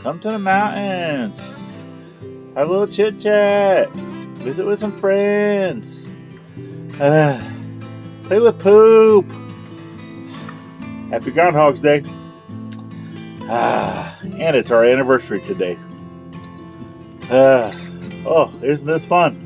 Come to the mountains. Have a little chit chat. Visit with some friends. Play with poop. Happy Groundhog's Day. And it's our anniversary today. Oh, isn't this fun?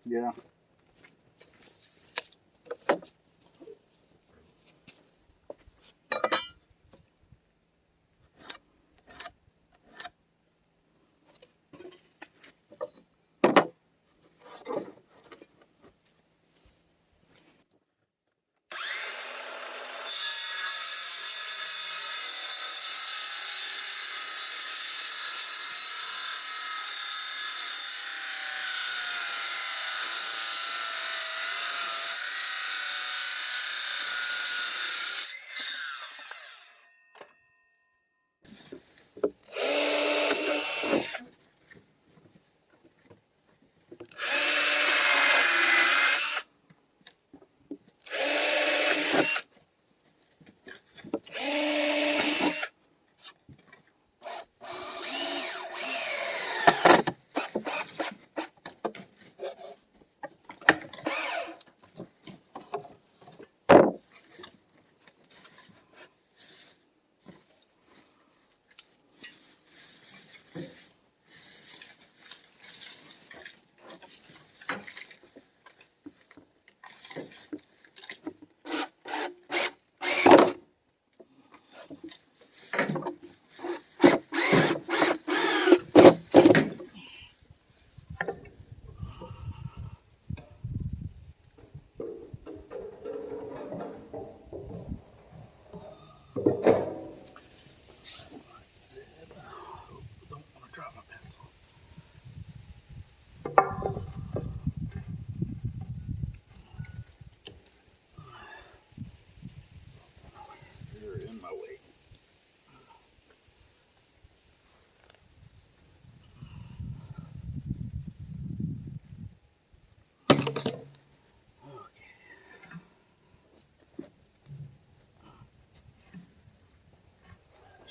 Yeah.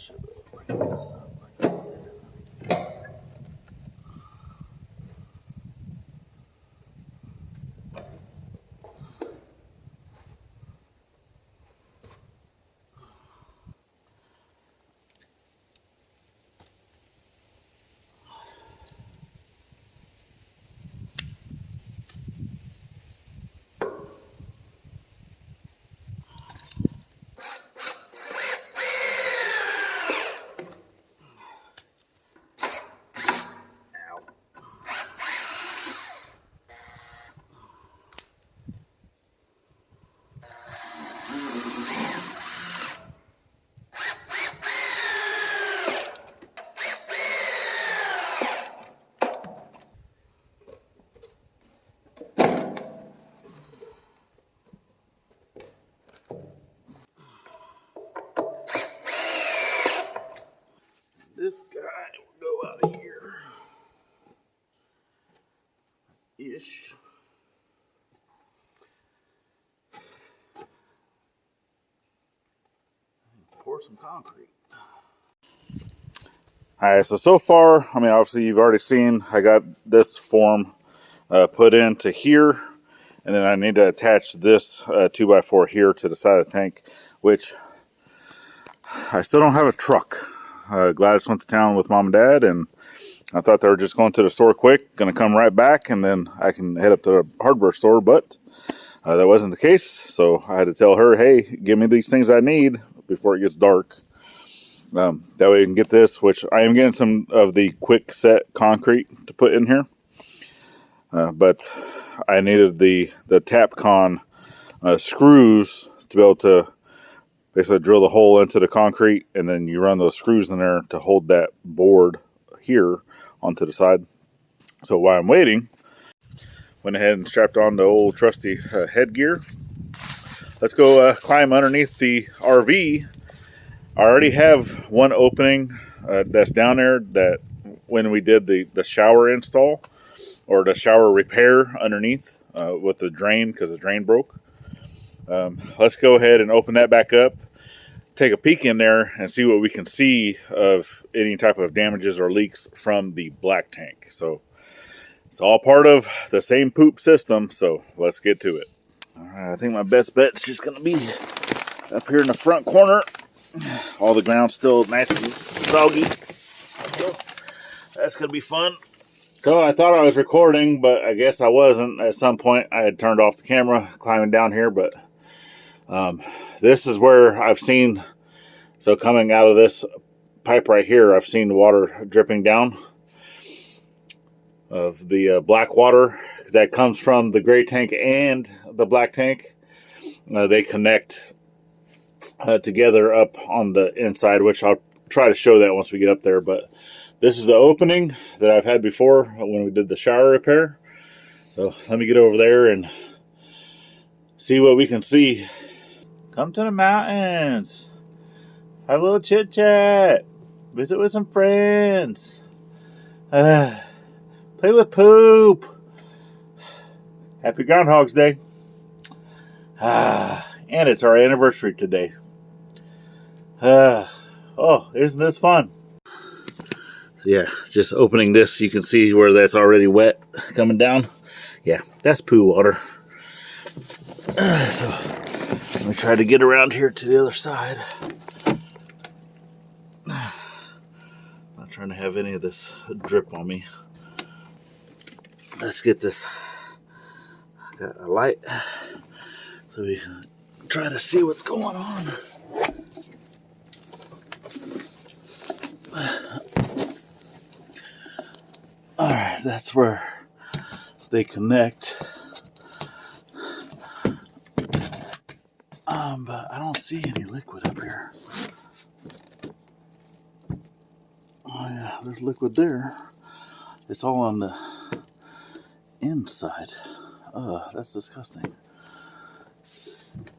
should bring this up like this. This guy will go out of here. Ish. Pour some concrete. Alright, so far, I mean, obviously you've already seen I got this form put into here, and then I need to attach this 2x4 here to the side of the tank, which I still don't have a truck. Gladys went to town with mom and dad, and I thought they were just going to the store quick, going to come right back, and then I can head up to the hardware store, but that wasn't the case. So I had to tell her, hey, give me these things I need before it gets dark. That way we can get this, which I am getting some of the quick set concrete to put in here. But I needed the Tapcon screws to be able to basically drill the hole into the concrete, and then you run those screws in there to hold that board here onto the side. So while I'm waiting, went ahead and strapped on the old trusty headgear. Let's go climb underneath the RV. I already have one opening that's down there that when we did the shower install or the shower repair underneath with the drain, because the drain broke. Let's go ahead and open that back up, take a peek in there, and see what we can see of any type of damages or leaks from the black tank. So it's all part of the same poop system, so let's get to it. All right, I think my best bet's just going to be up here in the front corner. All the ground's still nice and soggy, so that's going to be fun. So I thought I was recording, but I guess I wasn't. At some point, I had turned off the camera climbing down here, but this is where I've seen, so coming out of this pipe right here, I've seen the water dripping down of the black water, because that comes from the gray tank and the black tank. They connect together up on the inside, which I'll try to show that once we get up there, but this is the opening that I've had before when we did the shower repair. So let me get over there and see what we can see. Come to the mountains. Have a little chit chat. Visit with some friends. Play with poop. Happy Groundhog's Day. And it's our anniversary today. Oh, isn't this fun? Yeah, just opening this, you can see where that's already wet coming down. Yeah, that's poo water. So let me try to get around here to the other side. Not trying to have any of this drip on me. Let's get this. Got a light so we can try to see what's going on. Alright, that's where they connect. But I don't see any liquid up here. Oh yeah, there's liquid there. It's all on the inside. That's disgusting.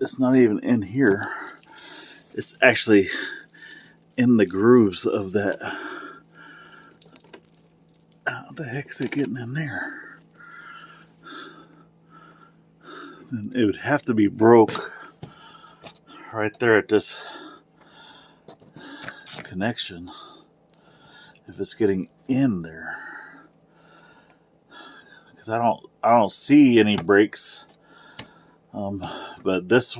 It's not even in here. It's actually in the grooves of that. How the heck's it getting in there? Then it would have to be broke right there at this connection, if it's getting in there, because I don't see any breaks. But this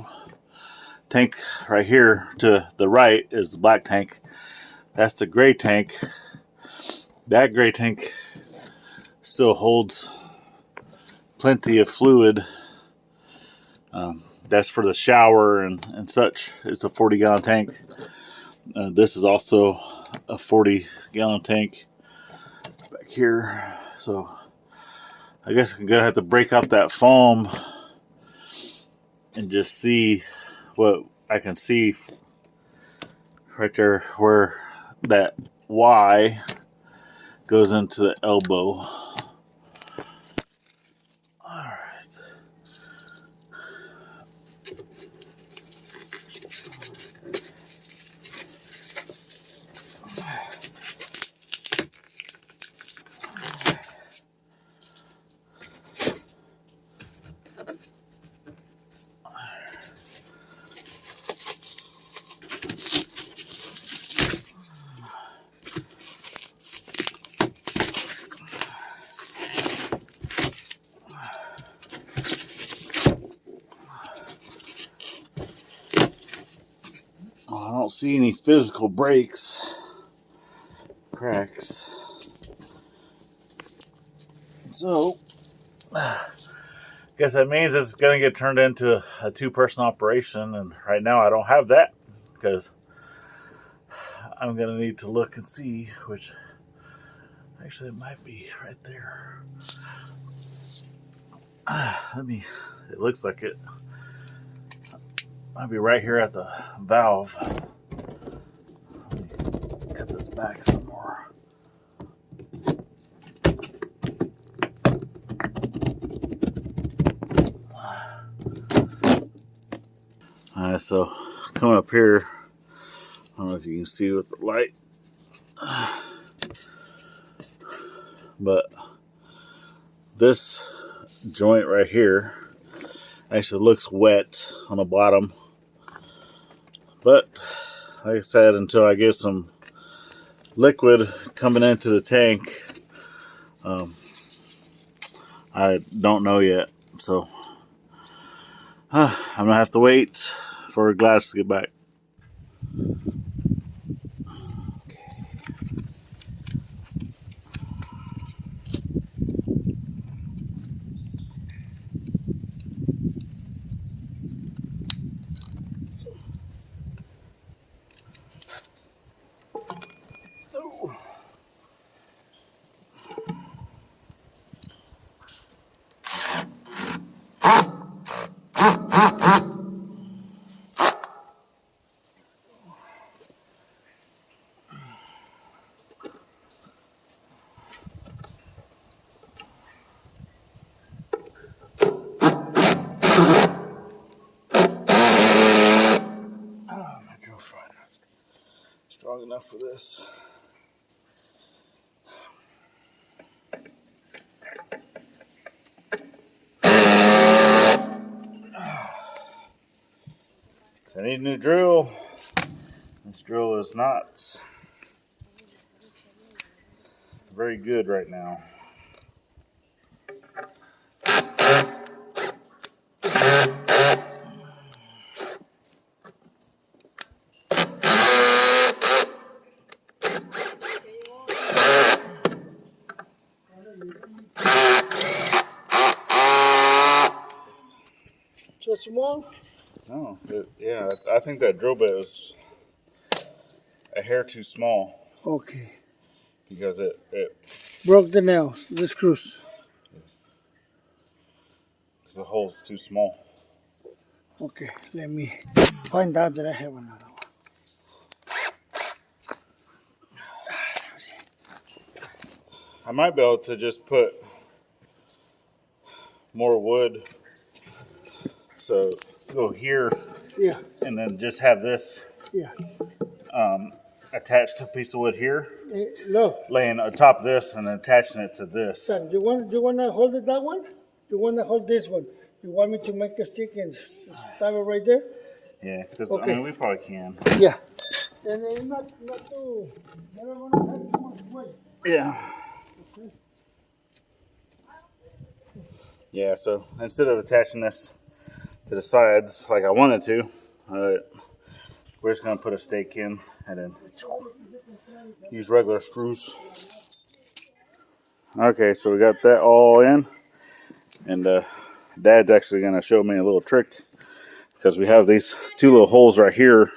tank right here to the right is the black tank. That's the gray tank. That gray tank still holds plenty of fluid. That's for the shower and such. It's a 40-gallon tank. This is also a 40-gallon tank back here. So I guess I'm gonna have to break out that foam and just see what I can see right there, where that Y goes into the elbow. I don't see any physical breaks, cracks. So, I guess that means it's going to get turned into a two-person operation. And right now I don't have that, because I'm going to need to look and see, which actually it might be right there. It looks like it might be right here at the valve. Let me cut this back some more. Alright, so coming up here, I don't know if you can see with the light, but this joint right here actually looks wet on the bottom. But like I said, until I get some liquid coming into the tank, I don't know yet. So I'm gonna have to wait for Gladys to get back. Strong enough for this. I need a new drill. This drill is not very good right now. Just small? No, yeah, I think that drill bit is a hair too small, Okay. because it Broke the nails, the screws. because the hole's too small. Okay, let me find out that I have another one. I might be able to just put more wood, so go here, Yeah, and then just have this yeah. attached to a piece of wood here, Look, laying on top of this, and then attaching it to this. son, you want to hold it that one? You want to hold this one? You want me to make a stick and stab it right there? Yeah, because Okay. I mean, we probably can. Yeah. And it's not too, they don't want to have too much weight. Yeah. Okay. Yeah, so instead of attaching this to the sides like I wanted to, we're just going to put a stake in and then use regular screws. Okay, so we got that all in. And Dad's actually going to show me a little trick because we have these two little holes right here.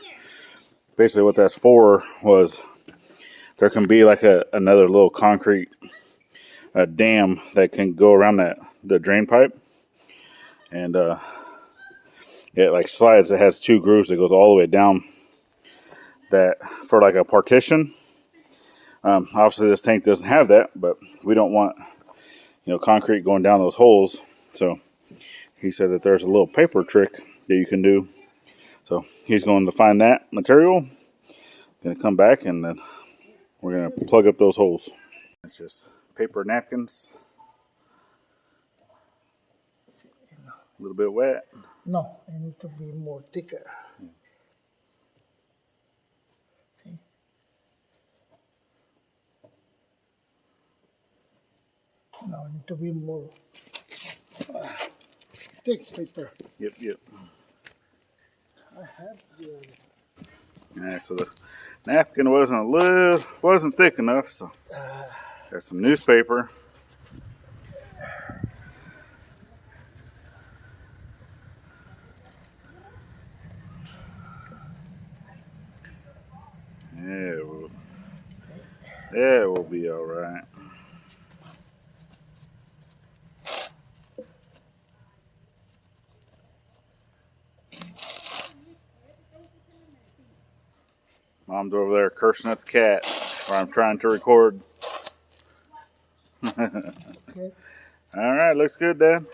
Basically what that's for was there can be like another little concrete dam that can go around the drain pipe. And it like slides. It has two grooves that goes all the way down that for like a partition. Obviously this tank doesn't have that, but we don't want concrete going down those holes. So he said that there's a little paper trick that you can do. So he's going to find that material, going to come back, and then we're going to plug up those holes. It's just paper napkins, a little bit wet. No, it need to be more thicker. See? No, it need to be more thick paper. Yep. I have the. Yeah, so the napkin wasn't thick enough, so got some newspaper. Yeah, we'll be all right. Mom's over there cursing at the cat while I'm trying to record. Okay. All right, looks good, Dad.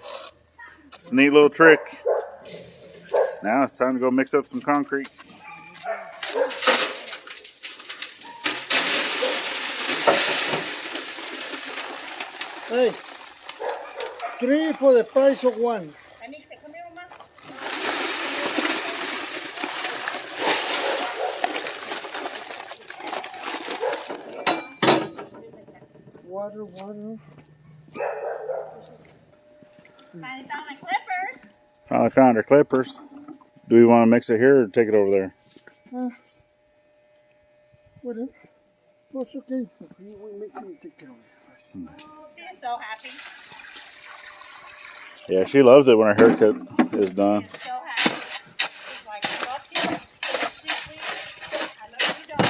It's a neat little trick. Now it's time to go mix up some concrete. Hey, 3 for the price of 1. Water. Finally found my clippers. Finally found our clippers. Do we want to mix it here or take it over there? Whatever. Oh, it's okay. We make some take care of it. She's so happy. Yeah, she loves it when her haircut is done. She's so happy. She's like, I love you. Please. I love you, dog.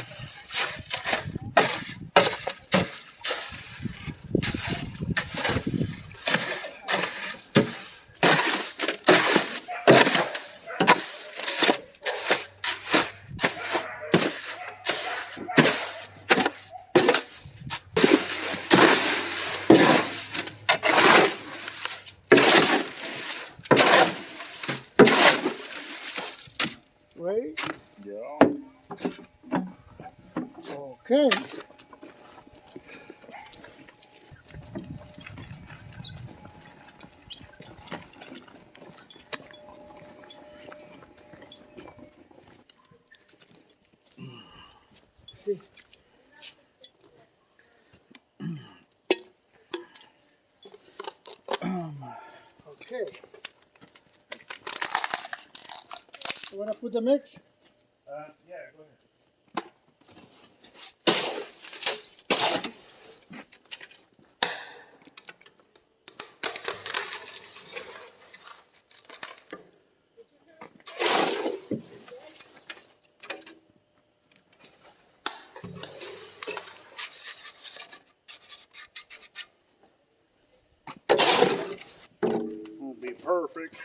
Right? Yeah. Okay. See. Okay. You want to put the mix? Yeah, go ahead. Won't be perfect.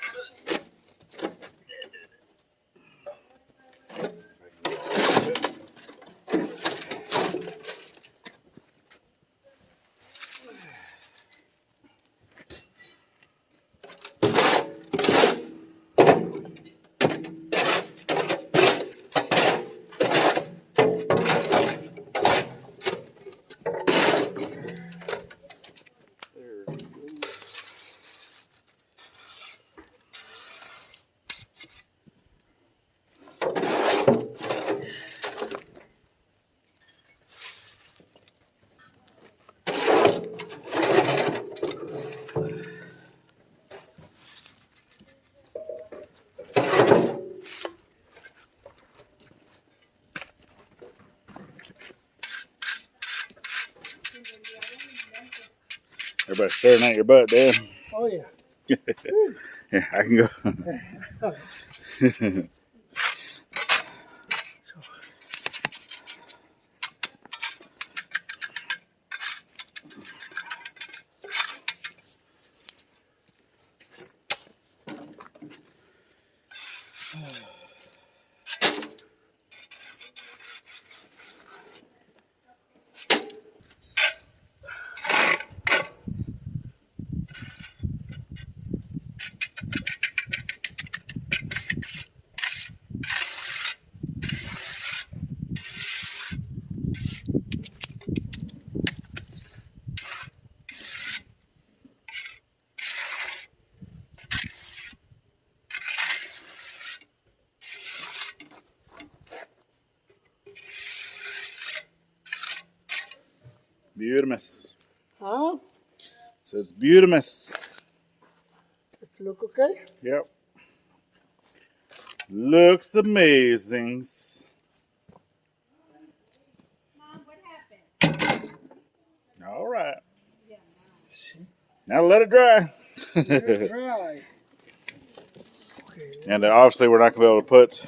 Everybody staring at your butt, Dad. Oh, yeah. Yeah, I can go. Beautimous. Huh? So it's beautimous. It look okay? Yep. Looks amazing. Mom, what happened? All right. See? Now let it dry. Let it dry. Okay. And obviously we're not going to be able to put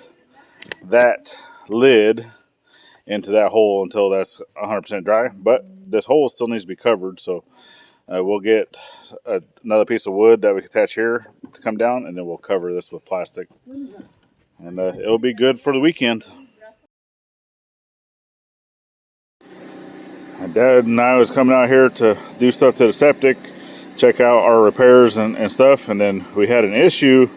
that lid into that hole until that's 100% dry. But this hole still needs to be covered. So we'll get another piece of wood that we can attach here to come down. And then we'll cover this with plastic. And it'll be good for the weekend. My dad and I was coming out here to do stuff to the septic, check out our repairs and stuff, and then we had an issue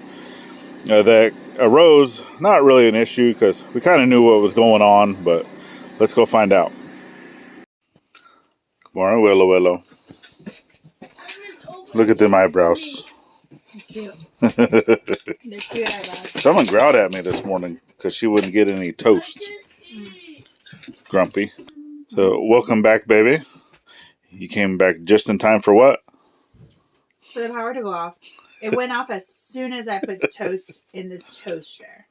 that arose. Not really an issue because we kind of knew what was going on, but let's go find out. Good morning, Willow. Look at them eyebrows. Cute. They're cute eyebrows. Someone growled at me this morning because she wouldn't get any toast. Grumpy. So welcome back, baby. You came back just in time for what? For the power to go off. It went off as soon as I put toast in the toaster.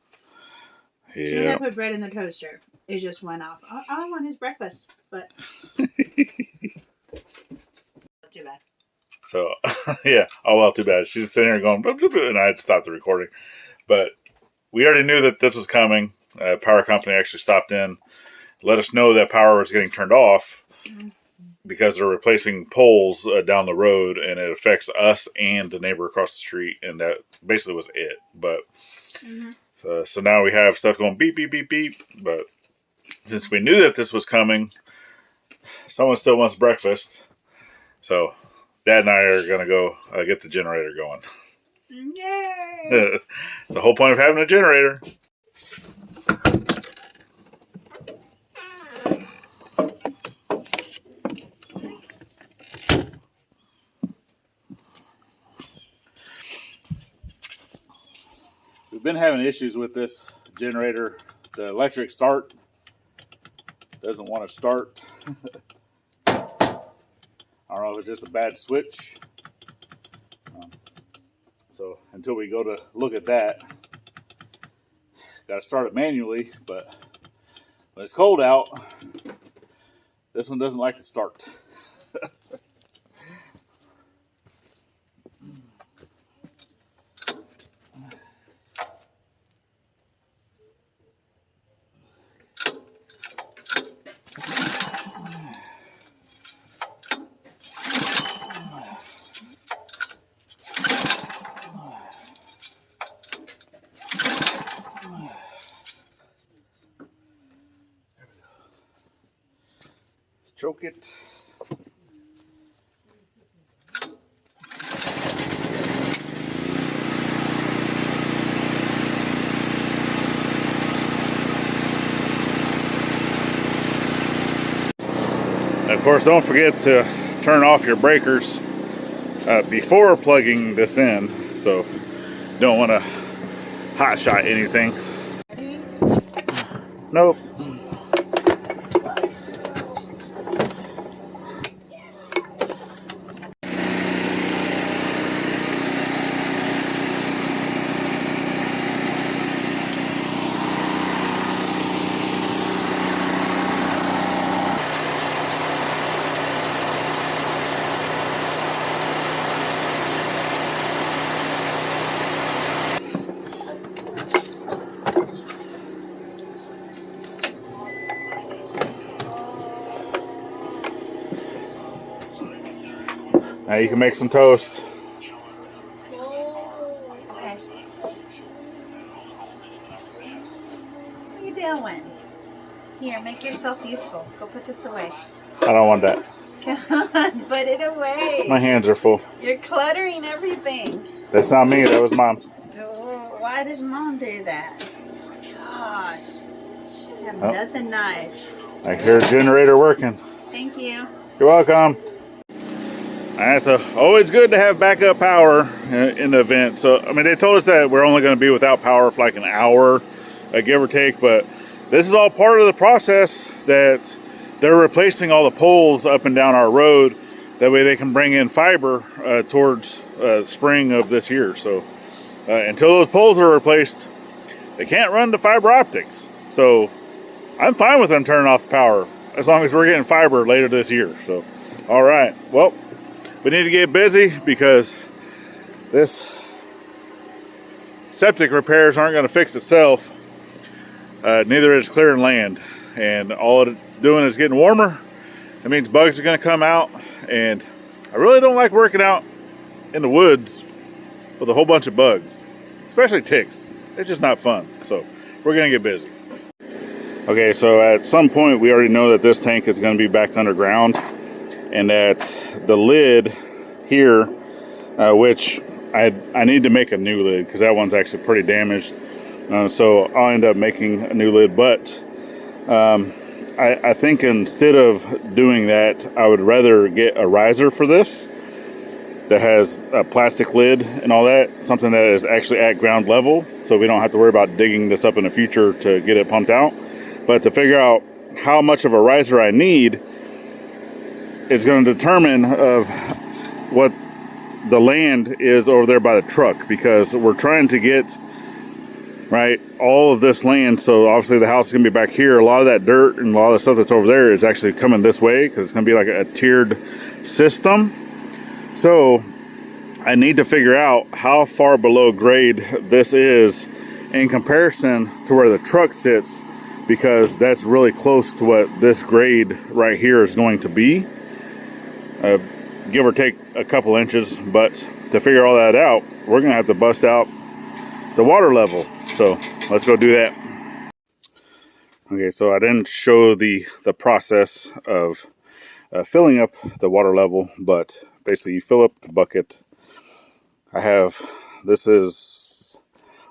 As soon as I put bread in the toaster, it just went off. All I want is breakfast, but not too bad. So, yeah. Oh, well, too bad. She's sitting here going, blah, blah, blah, and I had to stop the recording. But we already knew that this was coming. Power company actually stopped in, let us know that power was getting turned off because they're replacing poles down the road, and it affects us and the neighbor across the street. And that basically was it. But so now we have stuff going beep, beep, beep, beep. But since we knew that this was coming, someone still wants breakfast. So Dad and I are going to go get the generator going. Yay! The whole point of having a generator. We've been having issues with this generator. The electric start doesn't want to start. I don't know if it's just a bad switch. So until we go to look at that, got to start it manually. But when it's cold out, this one doesn't like to start. Choke it. Of course, don't forget to turn off your breakers before plugging this in. So don't want to hot shot anything. Nope. Now you can make some toast. Okay. What are you doing? Here, make yourself useful. Go put this away. I don't want that. Come on, put it away. My hands are full. You're cluttering everything. That's not me, that was Mom. Oh, why did Mom do that? Gosh. You have nothing nice. I hear a generator working. Thank you. You're welcome. Alright, so always good to have backup power in the event. So, I mean, they told us that we're only going to be without power for like an hour, give or take, but this is all part of the process that they're replacing all the poles up and down our road. That way they can bring in fiber towards spring of this year. So until those poles are replaced, they can't run the fiber optics. So I'm fine with them turning off the power as long as we're getting fiber later this year. So, all right, well, we need to get busy because this septic repairs aren't going to fix itself. Neither is clearing land, and all it's doing is getting warmer. That means bugs are going to come out, and I really don't like working out in the woods with a whole bunch of bugs, especially ticks. It's just not fun. So we're going to get busy. Okay, so at some point we already know that this tank is going to be back underground, and that the lid here, which I need to make a new lid because that one's actually pretty damaged. So I'll end up making a new lid, but I think instead of doing that, I would rather get a riser for this that has a plastic lid and all that, something that is actually at ground level, so we don't have to worry about digging this up in the future to get it pumped out. But to figure out how much of a riser I need, it's going to determine of what the land is over there by the truck, because we're trying to get all of this land. So obviously the house is gonna be back here. A lot of that dirt and a lot of the stuff that's over there is actually coming this way because it's gonna be like a tiered system. So I need to figure out how far below grade this is in comparison to where the truck sits, because that's really close to what this grade right here is going to be, give or take a couple inches. But to figure all that out, we're gonna have to bust out the water level. So let's go do that. Okay, so I didn't show the process of filling up the water level, but basically you fill up the bucket. This is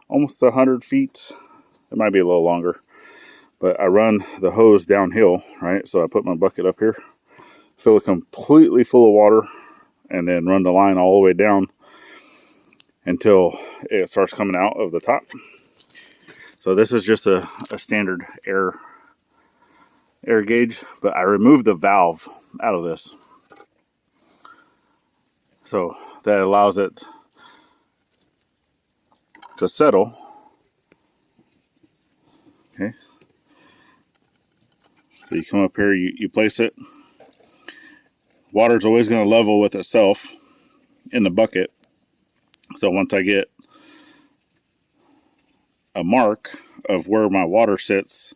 almost 100 feet. It might be a little longer, but I run the hose downhill, right? So I put my bucket up here, fill it completely full of water, and then run the line all the way down until it starts coming out of the top. So this is just a standard air gauge, but I removed the valve out of this. So that allows it to settle. Okay. So you come up here, you place it. Water's always going to level with itself in the bucket. So once I get a mark of where my water sits,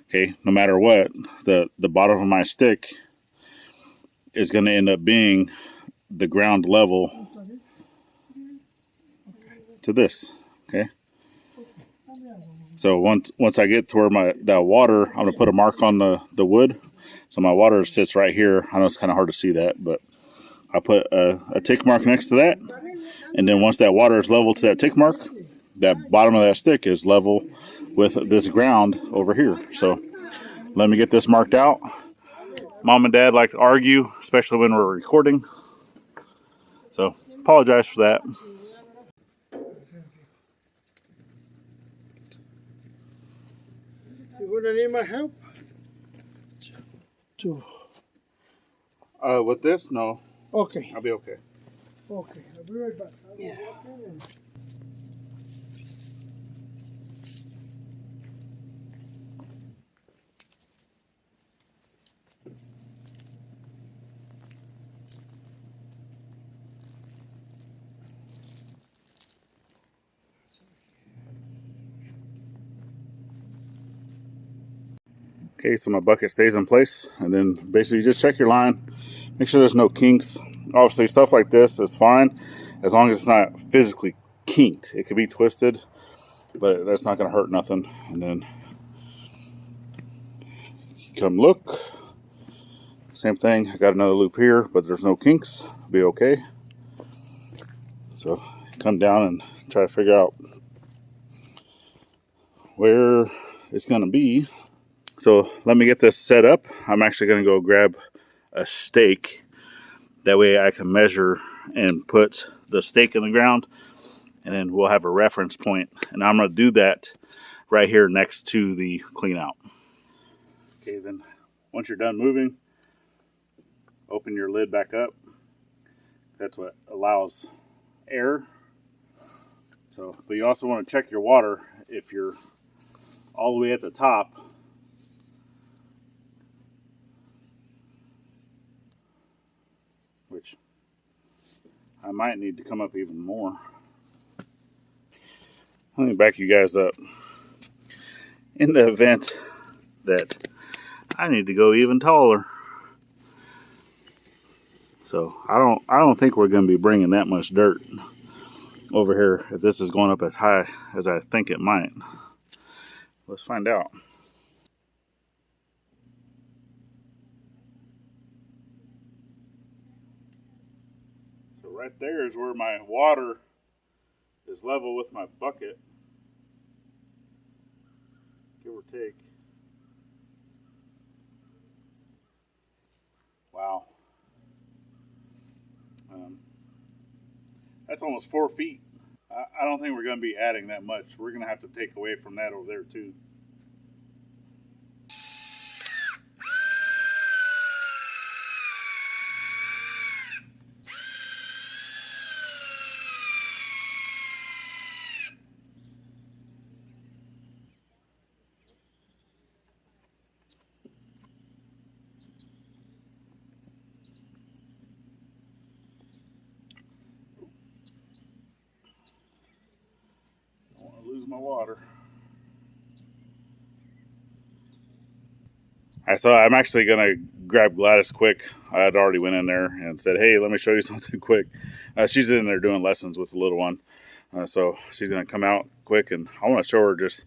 okay, no matter what, the bottom of my stick is going to end up being the ground level to this. Okay, so once I get to where that water, I'm going to put a mark on the wood, so my water sits right here. I know it's kind of hard to see that, but I put a tick mark next to that, and then once that water is level to that tick mark, that bottom of that stick is level with this ground over here. So let me get this marked out. Mom and Dad like to argue, especially when we're recording, so apologize for that. You gonna need my help? With this, no. Okay. I'll be okay. Okay, I'll be right back. Yeah. Okay, so my bucket stays in place, and then basically you just check your line, make sure there's no kinks, Obviously, stuff like this is fine as long as it's not physically kinked. It could be twisted, but that's not going to hurt nothing. And then come look. Same thing. I got another loop here, but there's no kinks. Be okay. So come down and try to figure out where it's going to be. So let me get this set up. I'm actually going to go grab a stake. That way I can measure and put the stake in the ground, and then we'll have a reference point. And I'm going to do that right here next to the clean out. Okay, then once you're done moving, open your lid back up. That's what allows air. So, but you also want to check your water if you're all the way at the top. Which I might need to come up even more. Let me back you guys up. In the event that I need to go even taller. So I don't think we're going to be bringing that much dirt over here if this is going up as high as I think it might. Let's find out. So right there is where my water is level with my bucket, give or take. Wow. That's almost 4 feet. I don't think we're going to be adding that much. We're going to have to take away from that over there too. Lose my water. So I'm actually gonna grab Gladys quick. I had already went in there and said, hey, let me show you something quick. She's in there doing lessons with the little one, so she's gonna come out quick, and I want to show her just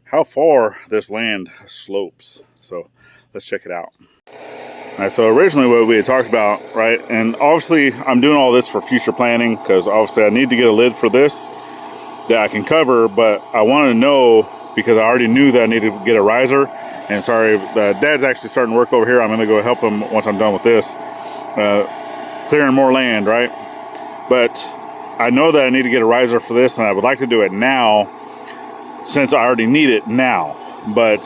how far this land slopes. So let's check it out. All right, so originally what we had talked about, right, and obviously I'm doing all this for future planning because obviously I need to get a lid for this that I can cover, but I wanted to know, because I already knew that I needed to get a riser. And sorry, Dad's actually starting to work over here. I'm going to go help him once I'm done with this, clearing more land, right? But I know that I need to get a riser for this, and I would like to do it now since I already need it now. But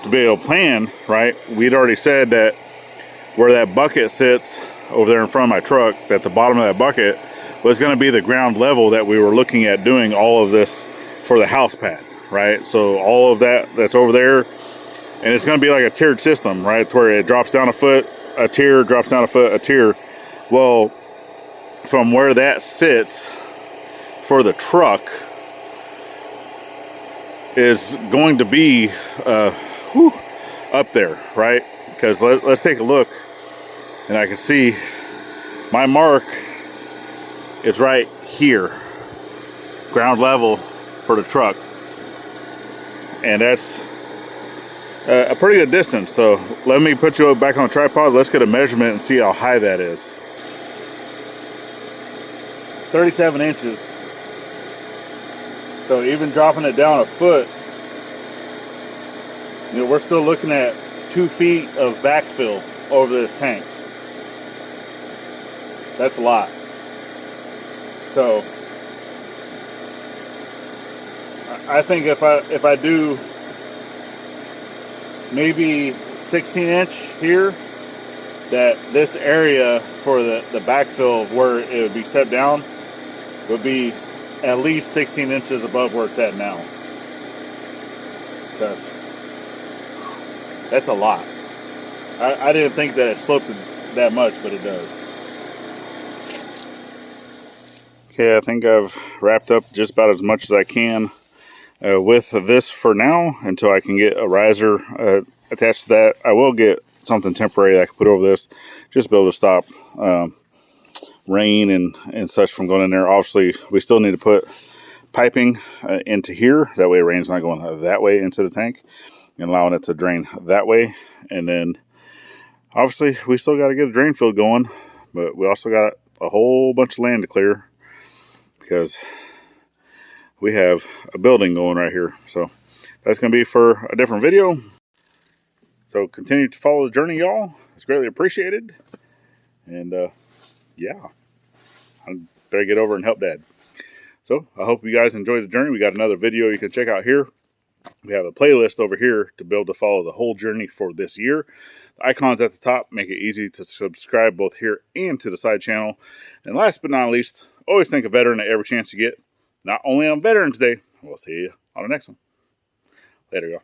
to be able to plan, right, we'd already said that where that bucket sits over there in front of my truck, that the bottom of that bucket was going to be the ground level that we were looking at doing all of this for the house pad, right? So all of that's over there, and it's going to be like a tiered system, right? To where it drops down a foot, a tier, drops down a foot, a tier. Well, from where that sits for the truck is going to be up there, right? Because let's take a look, and I can see my mark is right here, ground level for the truck, and that's a pretty good distance. So let me put you back on the tripod. Let's get a measurement and see how high that is. 37 inches. So even dropping it down a foot, you know, we're still looking at 2 feet of backfill over this tank. That's a lot. So I think if I do maybe 16-inch here, that this area for the backfill of where it would be stepped down would be at least 16 inches above where it's at now. That's a lot. I didn't think that it sloped that much, but it does. Okay, I think I've wrapped up just about as much as I can with this for now until I can get a riser attached to that. I will get something temporary I can put over this just to be able to stop rain and such from going in there. Obviously, we still need to put piping into here. That way rain's not going that way into the tank and allowing it to drain that way. And then obviously we still got to get a drain field going, but we also got a whole bunch of land to clear because we have a building going right here. So that's going to be for a different video. So continue to follow the journey, y'all. It's greatly appreciated. And yeah, I better get over and help Dad. So I hope you guys enjoyed the journey. We got another video you can check out here. We have a playlist over here to be able to follow the whole journey for this year. The icons at the top make it easy to subscribe both here and to the side channel. And last but not least, always think a veteran at every chance you get. Not only on Veterans Day, we'll see you on the next one. Later, y'all.